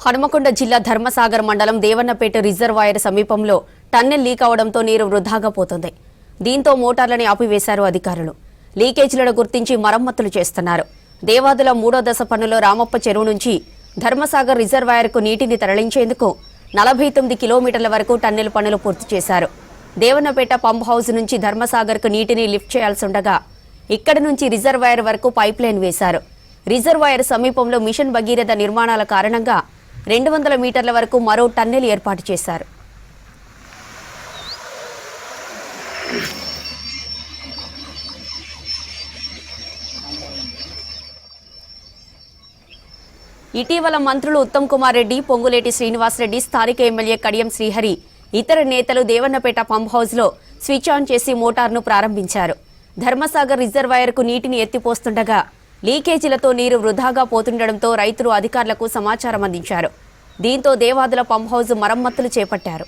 హనుమకొండ జిల్లా ధర్మసాగర్ మండలం దేవన్నపేట రిజర్వాయర్ సమీపంలో టన్నెల్ లీక్ అవడంతో నీరు వృధాగా పోతుంది. దీంతో మోటార్లని ఆపివేశారు అధికారులు. లీకేజీలను గుర్తించి మరమ్మతులు చేస్తున్నారు. దేవాదుల 3వ దశ పనులో రామప్ప చెరువు నుంచి ధర్మసాగర్ రిజర్వాయర్కు నీటిని తరలించేందుకు 49 కిలోమీటర్ల వరకు టన్నెల్ పనులు పూర్తి చేశారు. దేవన్నపేట పంప్ హౌస్ నుంచి ధర్మసాగర్కు నీటిని లిఫ్ట్ చేయాల్సిండగా ఇక్కడి నుంచి రిజర్వాయర్ వరకు పైప్ లైన్ వేశారు. రిజర్వాయర్ సమీపంలో మిషన్ భగీరథ నిర్మాణాల కారణంగా 200 మీటర్ల వరకు మరో టన్నెల్ ఏర్పాటు చేశారు. ఇటీవల మంత్రులు ఉత్తమ్ కుమార్ రెడ్డి, పొంగులేటి శ్రీనివాసరెడ్డి, స్థానిక ఎమ్మెల్యే కడియం శ్రీహరి, ఇతర నేతలు దేవన్నపేట పంప్ హౌస్లో స్విచ్ ఆన్ చేసి మోటార్ను ప్రారంభించారు. ధర్మసాగర్ రిజర్వాయర్కు నీటిని ఎత్తిపోస్తుండగా లీకేజీలతో నీరు వృధాగా పోతుండటంతో రైతులు అధికారులకు సమాచారం అందించారు. దీంతో దేవాదుల పంప్ హౌస్ మరమ్మతులు చేపట్టారు.